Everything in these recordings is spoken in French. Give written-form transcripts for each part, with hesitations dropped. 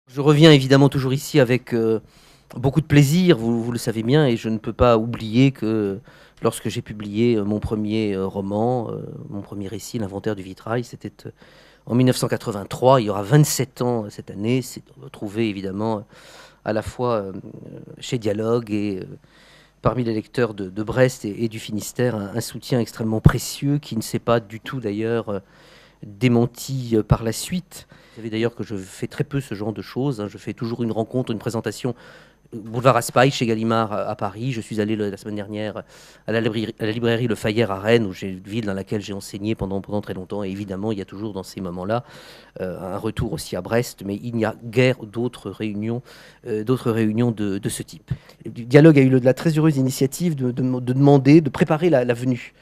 Je reviens évidemment toujours ici avec beaucoup de plaisir, vous le savez bien, et je ne peux pas oublier que lorsque j'ai publié mon premier roman, mon premier récit, L'inventaire du vitrail, c'était en 1983, il y aura 27 ans cette année, c'est retrouvé évidemment à la fois chez Dialogue et parmi les lecteurs de Brest et du Finistère, un soutien extrêmement précieux qui ne s'est pas du tout d'ailleurs démenti par la suite. Vous savez d'ailleurs que je fais très peu ce genre de choses. Je fais toujours une rencontre, une présentation boulevard Raspail chez Gallimard à Paris. Je suis allé la semaine dernière à la librairie Le Fayère à Rennes, où j'ai une ville dans laquelle j'ai enseigné pendant très longtemps. Et évidemment, il y a toujours dans ces moments-là un retour aussi à Brest, mais il n'y a guère d'autres réunions de ce type. Le Dialogue a eu la très heureuse initiative de demander, de préparer la venue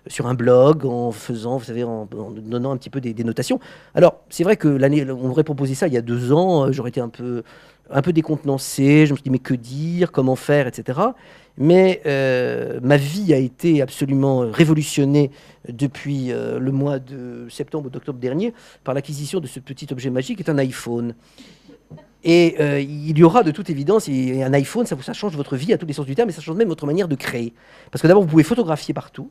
sur un blog, en faisant, vous savez, en donnant un petit peu des notations. Alors, c'est vrai que on m'aurait proposé ça il y a 2 ans, j'aurais été un peu décontenancé, je me suis dit, mais que dire, comment faire, etc. Mais ma vie a été absolument révolutionnée depuis le mois de septembre ou d'octobre dernier par l'acquisition de ce petit objet magique qui est un iPhone. Et il y aura de toute évidence, un iPhone, ça change votre vie à tous les sens du terme, mais ça change même votre manière de créer. Parce que d'abord, vous pouvez photographier partout.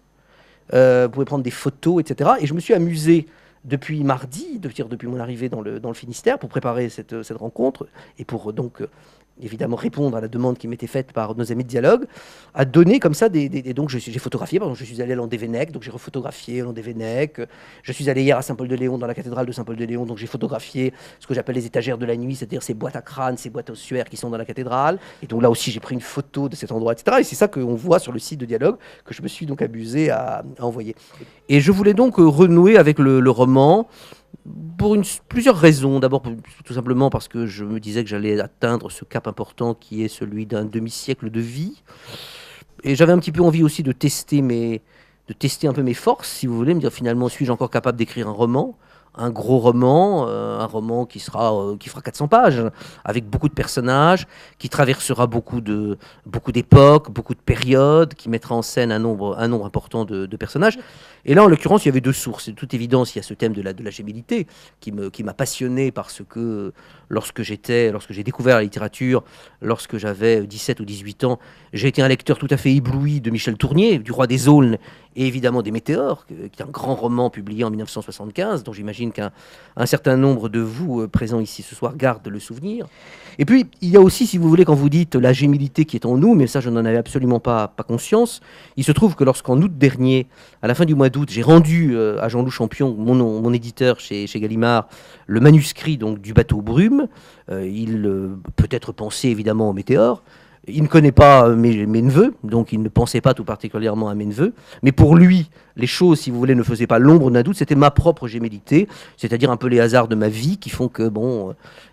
Vous pouvez prendre des photos, etc. Et je me suis amusé depuis mardi, depuis mon arrivée dans le Finistère, pour préparer cette rencontre et pour donc évidemment répondre à la demande qui m'était faite par nos amis de Dialogue, à donner comme ça donc j'ai photographié, par exemple, je suis allé à Landévennec, donc j'ai refotographié Landévennec. Je suis allé hier à Saint-Paul-de-Léon, dans la cathédrale de Saint-Paul-de-Léon, donc j'ai photographié ce que j'appelle les étagères de la nuit, c'est-à-dire ces boîtes à crâne, ces boîtes ossuaires qui sont dans la cathédrale. Et donc là aussi, j'ai pris une photo de cet endroit, etc. Et c'est ça qu'on voit sur le site de Dialogue, que je me suis donc amusé à envoyer. Et je voulais donc renouer avec le roman pour plusieurs raisons. D'abord, tout simplement parce que je me disais que j'allais atteindre ce cap important qui est celui d'un demi-siècle de vie. Et j'avais un petit peu envie aussi de tester un peu mes forces, si vous voulez, me dire finalement, suis-je encore capable d'écrire un gros roman, un roman qui fera 400 pages, avec beaucoup de personnages, qui traversera beaucoup d'époques, beaucoup de périodes, qui mettra en scène un nombre important de personnages. Et là, en l'occurrence, il y avait 2 sources. De toute évidence, il y a ce thème de la gémilité qui m'a passionné parce que lorsque j'ai découvert la littérature, lorsque j'avais 17 ou 18 ans, j'ai été un lecteur tout à fait ébloui de Michel Tournier, du Roi des Aulnes et évidemment des Météores, qui est un grand roman publié en 1975, dont j'imagine qu'un certain nombre de vous présents ici ce soir gardent le souvenir. Et puis, il y a aussi, si vous voulez, quand vous dites la gémilité qui est en nous, mais ça, je n'en avais absolument pas conscience, il se trouve que lorsqu'en août dernier, à la fin du mois d'août, j'ai rendu à Jean-Loup Champion, mon éditeur chez Gallimard, le manuscrit donc, du Bateau Brume. Il peut être pensé évidemment aux Météores. Il ne connaît pas mes neveux, donc il ne pensait pas tout particulièrement à mes neveux. Mais pour lui, les choses, si vous voulez, ne faisaient pas l'ombre d'un doute. C'était ma propre gémellité, c'est-à-dire un peu les hasards de ma vie qui font que,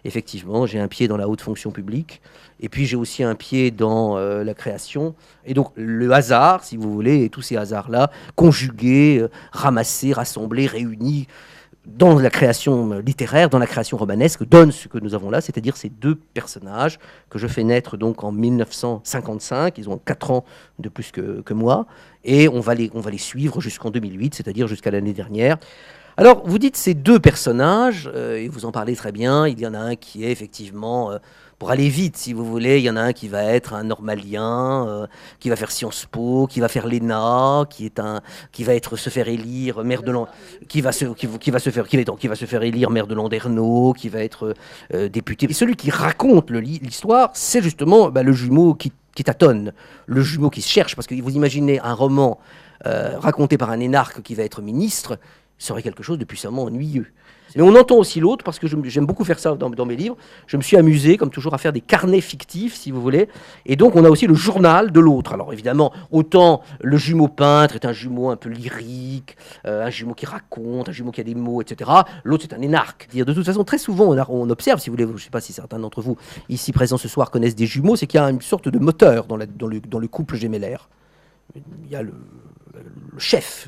effectivement, j'ai un pied dans la haute fonction publique. Et puis j'ai aussi un pied dans la création. Et donc le hasard, si vous voulez, et tous ces hasards-là, conjugués, ramassés, rassemblés, réunis, dans la création littéraire, dans la création romanesque, donne ce que nous avons là, c'est-à-dire ces 2 personnages que je fais naître donc en 1955. Ils ont 4 ans de plus que moi, et on va les suivre jusqu'en 2008, c'est-à-dire jusqu'à l'année dernière. Alors, vous dites ces 2 personnages, et vous en parlez très bien. Il y en a un qui est effectivement, pour aller vite, si vous voulez, il y en a un qui va être un normalien, qui va faire Sciences Po, qui va faire l'ENA, qui va se faire élire maire de qui va se faire élire maire de Landerneau, qui va être député. Et celui qui raconte l'histoire, c'est justement le jumeau qui tâtonne, le jumeau qui se cherche, parce que vous imaginez un roman raconté par un énarque qui va être ministre, serait quelque chose de puissamment ennuyeux. Mais on entend aussi l'autre, parce que j'aime beaucoup faire ça dans mes livres. Je me suis amusé, comme toujours, à faire des carnets fictifs, si vous voulez. Et donc, on a aussi le journal de l'autre. Alors, évidemment, autant le jumeau peintre est un jumeau un peu lyrique, un jumeau qui raconte, un jumeau qui a des mots, etc. L'autre, c'est un énarque. De toute façon, très souvent, on observe, si vous voulez, je ne sais pas si certains d'entre vous, ici présents ce soir, connaissent des jumeaux, c'est qu'il y a une sorte de moteur dans le couple gémellaire. Il y a le chef,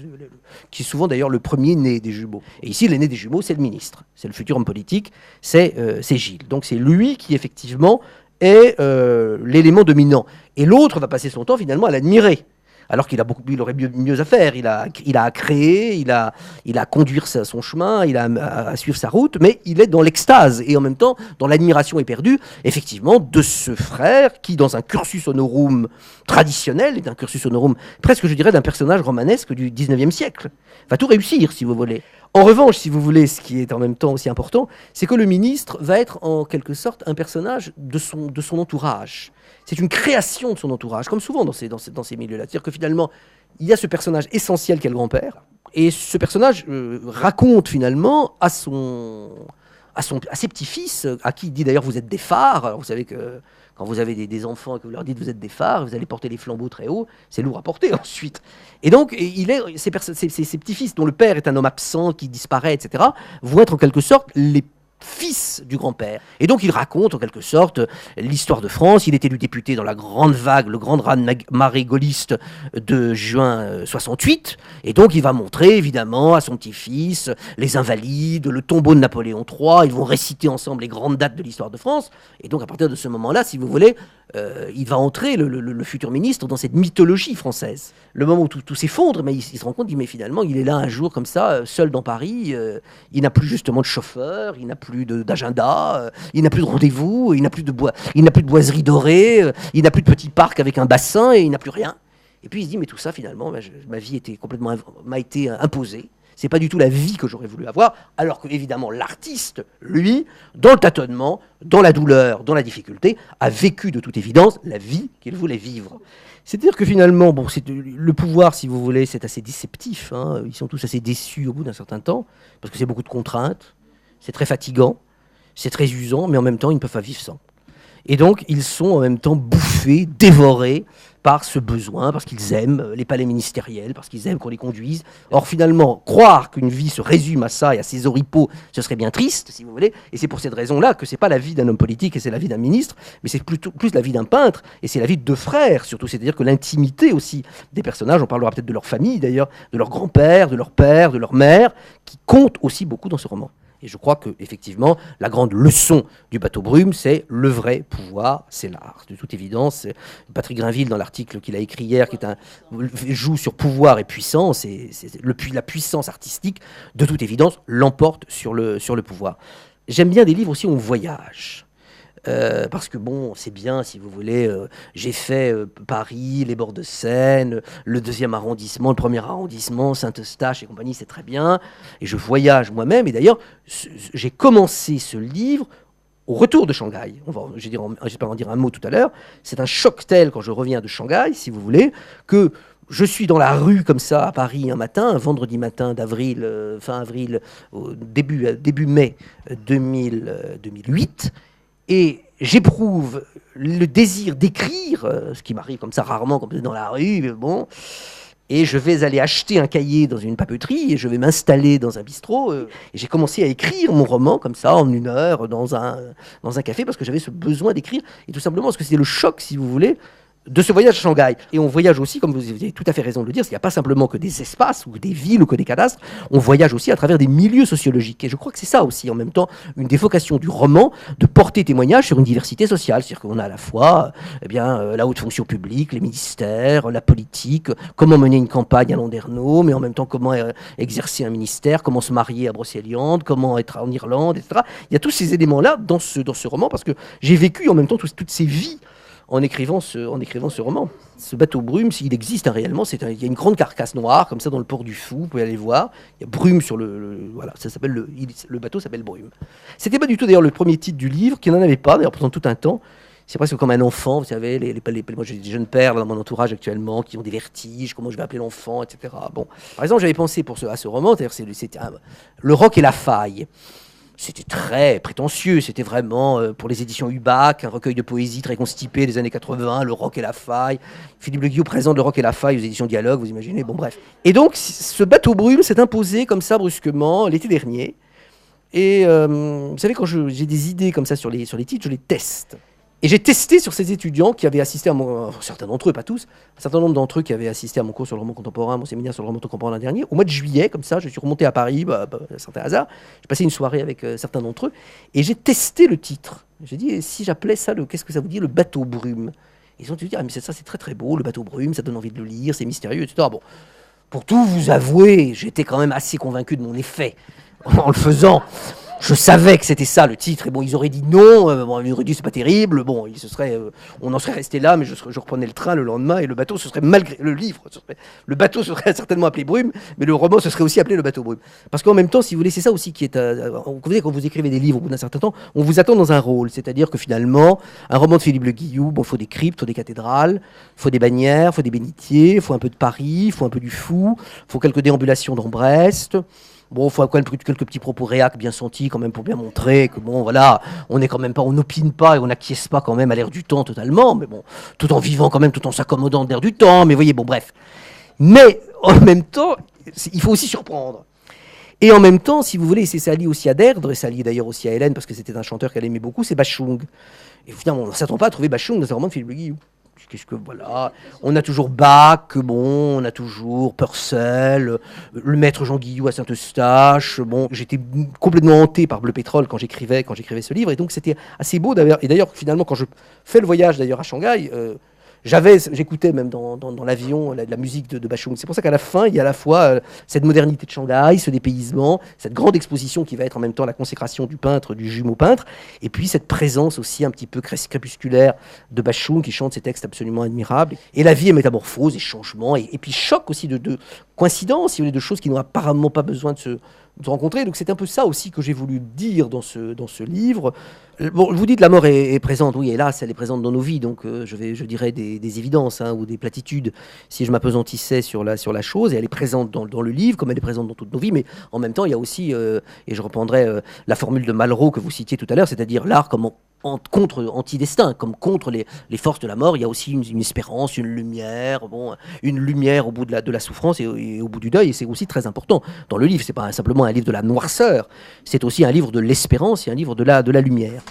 qui est souvent d'ailleurs le premier né des jumeaux. Et ici, l'aîné des jumeaux, c'est le ministre, c'est le futur homme politique, c'est Gilles. Donc c'est lui qui, effectivement, est l'élément dominant. Et l'autre va passer son temps, finalement, à l'admirer, alors il aurait mieux à faire. Il a à créer, il a à conduire son chemin, il a à suivre sa route, mais il est dans l'extase et en même temps dans l'admiration éperdue, effectivement, de ce frère qui, dans un cursus honorum traditionnel, est un cursus honorum presque, je dirais, d'un personnage romanesque du 19e siècle, va tout réussir, si vous voulez. En revanche, si vous voulez, ce qui est en même temps aussi important, c'est que le ministre va être en quelque sorte un personnage de son entourage. C'est une création de son entourage, comme souvent dans ces milieux-là. C'est-à-dire que finalement, il y a ce personnage essentiel qu'est le grand-père, et ce personnage raconte finalement à ses petits-fils, à qui il dit d'ailleurs vous êtes des phares. Alors, vous savez que quand vous avez des enfants et que vous leur dites vous êtes des phares, vous allez porter les flambeaux très haut, c'est lourd à porter ensuite. Et donc, ces petits-fils, dont le père est un homme absent, qui disparaît, etc., vont être en quelque sorte les fils du grand-père. Et donc il raconte en quelque sorte l'histoire de France. Il est élu député dans la grande vague, le grand raz-de-marée gaulliste de juin 68. Et donc il va montrer évidemment à son petit-fils les Invalides, le tombeau de Napoléon III. Ils vont réciter ensemble les grandes dates de l'histoire de France. Et donc à partir de ce moment-là, si vous voulez, il va entrer, le futur ministre, dans cette mythologie française. Le moment où tout s'effondre, mais il se rend compte, mais finalement, il est là un jour comme ça, seul dans Paris. Il n'a plus justement de chauffeur, il n'a plus d'agenda, il n'a plus de rendez-vous, il n'a plus de boiserie dorée, il n'a plus de petit parc avec un bassin, et il n'a plus rien. Et puis il se dit, mais tout ça, finalement, ma vie m'a été imposée. C'est pas du tout la vie que j'aurais voulu avoir, alors que évidemment l'artiste, lui, dans le tâtonnement, dans la douleur, dans la difficulté, a vécu de toute évidence la vie qu'il voulait vivre. C'est-à-dire que finalement, le pouvoir, si vous voulez, c'est assez déceptif. Hein. Ils sont tous assez déçus au bout d'un certain temps, parce que c'est beaucoup de contraintes, c'est très fatigant, c'est très usant, mais en même temps, ils ne peuvent pas vivre sans. Et donc, ils sont en même temps bouffés, dévorés par ce besoin, parce qu'ils aiment les palais ministériels, parce qu'ils aiment qu'on les conduise. Or, finalement, croire qu'une vie se résume à ça et à ses oripeaux, ce serait bien triste, si vous voulez. Et c'est pour cette raison-là que c'est pas la vie d'un homme politique et c'est la vie d'un ministre, mais c'est plus la vie d'un peintre et c'est la vie de deux frères, surtout. C'est-à-dire que l'intimité aussi des personnages, on parlera peut-être de leur famille d'ailleurs, de leur grand-père, de leur père, de leur mère, qui compte aussi beaucoup dans ce roman. Et je crois que effectivement, la grande leçon du bateau brume, c'est le vrai pouvoir, c'est l'art. De toute évidence, Patrick Grinville, dans l'article qu'il a écrit hier, joue sur pouvoir et puissance, et la puissance artistique, de toute évidence, l'emporte sur le pouvoir. J'aime bien des livres aussi où on voyage. Parce que bon, c'est bien, si vous voulez, j'ai fait Paris, les bords de Seine, le 2e arrondissement, le 1er arrondissement, Saint-Eustache et compagnie, c'est très bien, et je voyage moi-même, et d'ailleurs, j'ai commencé ce livre au retour de Shanghai. J'espère en dire un mot tout à l'heure. C'est un choc tel quand je reviens de Shanghai, si vous voulez, que je suis dans la rue comme ça à Paris un matin, un vendredi matin d'avril, fin avril, début mai 2008, et j'éprouve le désir d'écrire, ce qui m'arrive comme ça rarement, comme dans la rue, mais bon. Et je vais aller acheter un cahier dans une papeterie et je vais m'installer dans un bistrot. Et j'ai commencé à écrire mon roman comme ça, en 1 heure, dans un café, parce que j'avais ce besoin d'écrire. Et tout simplement parce que c'était le choc, si vous voulez, de ce voyage à Shanghai. Et on voyage aussi, comme vous avez tout à fait raison de le dire, il n'y a pas simplement que des espaces, ou des villes, ou que des cadastres, on voyage aussi à travers des milieux sociologiques. Et je crois que c'est ça aussi, en même temps, une des vocations du roman, de porter témoignage sur une diversité sociale. C'est-à-dire qu'on a à la fois la haute fonction publique, les ministères, la politique, comment mener une campagne à Landerneau, mais en même temps comment exercer un ministère, comment se marier à Brocéliande, comment être en Irlande, etc. Il y a tous ces éléments-là dans ce roman, parce que j'ai vécu en même temps toutes ces vies en écrivant ce roman. Ce bateau brume, s'il existe réellement, il y a une grande carcasse noire, comme ça, dans le port du Fou, vous pouvez aller voir. Il y a brume sur voilà, ça s'appelle le bateau s'appelle Brume. C'était pas du tout, d'ailleurs, le premier titre du livre, qui n'en avait pas, d'ailleurs, pendant tout un temps. C'est presque comme un enfant, vous savez, moi j'ai des jeunes pères dans mon entourage actuellement qui ont des vertiges, comment je vais appeler l'enfant, etc. Bon. Par exemple, j'avais pensé à ce roman, c'est-à-dire c'était Le Roc et la Faille. C'était très prétentieux, c'était vraiment pour les éditions Hubac, un recueil de poésie très constipé des années 80, Le Roc et la Faille. Philippe Le Guillot présente Le Roc et la Faille aux éditions Dialogue, vous imaginez, bon bref. Et donc ce bateau brume s'est imposé comme ça brusquement l'été dernier. Et vous savez, quand j'ai des idées comme ça sur les titres, je les teste. Et j'ai testé sur ces étudiants qui avaient assisté certains d'entre eux, pas tous, un certain nombre d'entre eux qui avaient assisté à mon cours sur le roman contemporain, mon séminaire sur le roman contemporain l'an dernier. Au mois de juillet, comme ça, je suis remonté à Paris, un certain hasard. J'ai passé une soirée avec certains d'entre eux et j'ai testé le titre. J'ai dit, si j'appelais ça, qu'est-ce que ça vous dit, le bateau brume? Ils ont dû dire, ah, mais ça c'est très très beau, le bateau brume, ça donne envie de le lire, c'est mystérieux, etc. Bon, pour tout vous avouer, j'étais quand même assez convaincu de mon effet en le faisant. Je savais que c'était ça le titre, et bon, ils auraient dit non, bon, ils auraient dit c'est pas terrible, bon, on en serait resté là, mais je reprenais le train le lendemain, et le bateau, ce serait malgré le livre, le bateau se serait certainement appelé Brume, mais le roman se serait aussi appelé Le bateau Brume. Parce qu'en même temps, si vous voulez, c'est ça aussi qui est, quand vous écrivez des livres au bout d'un certain temps, on vous attend dans un rôle, c'est-à-dire que finalement, un roman de Philippe Le Guillou, bon, il faut des cryptes, il faut des cathédrales, il faut des bannières, il faut des bénitiers, il faut un peu de Paris, il faut un peu du fou, il faut quelques déambulations dans Brest. Bon, il faut quand même quelques petits propos réac bien sentis, quand même, pour bien montrer que, bon, voilà, on n'est quand même pas, on n'opine pas et on n'acquiesce pas quand même à l'air du temps totalement, mais bon, tout en vivant quand même, tout en s'accommodant de l'air du temps, mais voyez, bon, bref. Mais, en même temps, il faut aussi surprendre. Et en même temps, si vous voulez, c'est ça lie aussi à Derdre, et ça lie d'ailleurs aussi à Hélène, parce que c'était un chanteur qu'elle aimait beaucoup, c'est Bachung. Et finalement, on ne s'attend pas à trouver Bachung dans un roman de Philippe Le Guillou. Qu'est-ce que voilà, on a toujours Bach, bon, on a toujours Purcell, le maître Jean Guillou à Saint-Eustache. Bon, j'étais complètement hanté par Bleu Pétrole quand j'écrivais ce livre, et donc c'était assez beau d'ailleurs. Et d'ailleurs, finalement, quand je fais le voyage d'ailleurs à Shanghai, j'écoutais même dans l'avion la musique de Bachung. C'est pour ça qu'à la fin, il y a à la fois cette modernité de Shanghai, ce dépaysement, cette grande exposition qui va être en même temps la consécration du peintre, du jumeau peintre, et puis cette présence aussi un petit peu crépusculaire de Bachung qui chante ces textes absolument admirables. Et la vie est métamorphose et changement, et puis choc aussi de coïncidences, si vous voulez, de choses qui n'ont apparemment pas besoin de se rencontrer. Donc c'est un peu ça aussi que j'ai voulu dire dans ce livre. Bon, je vous dis que la mort est présente, oui, hélas, elle est présente dans nos vies, donc je dirais des évidences ou des platitudes si je m'apesantissais sur la chose, et elle est présente dans le livre, comme elle est présente dans toutes nos vies, mais en même temps, il y a aussi, et je reprendrai la formule de Malraux que vous citiez tout à l'heure, c'est-à-dire l'art comme anti-destin, comme contre les forces de la mort, il y a aussi une espérance, une lumière au bout de la souffrance et au bout du deuil, et c'est aussi très important dans le livre. C'est pas simplement un livre de la noirceur, c'est aussi un livre de l'espérance et un livre de la lumière.